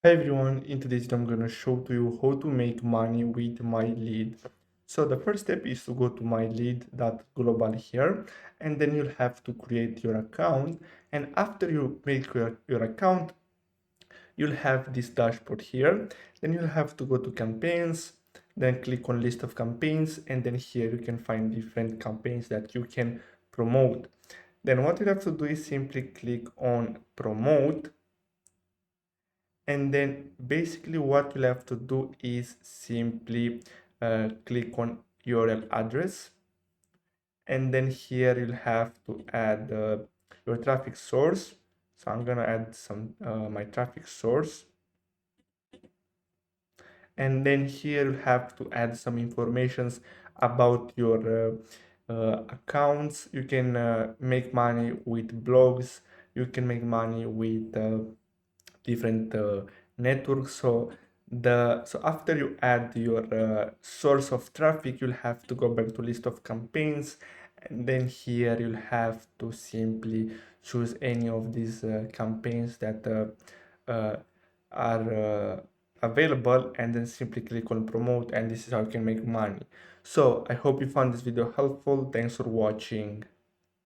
Hi everyone, in today's video I'm going to show to you how to make money with MyLead. So the first step is to go to mylead.global here, and then you'll have to create your account. And after you make your account, you'll have this dashboard here. Then you'll have to go to campaigns, then click on list of campaigns, and then here you can find different campaigns that you can promote. Then what you have to do is simply click on promote, and then basically what you'll have to do is simply click on URL address, and then here you'll have to add your traffic source. So I'm gonna add some my traffic source, and then here you have to add some informations about your accounts. You can make money with blogs, you can make money with different networks. So after you add your source of traffic, you'll have to go back to list of campaigns, and then here you'll have to simply choose any of these campaigns that uh, are available, and then simply click on promote, and this is how you can make money. So I hope you found this video helpful. Thanks for watching.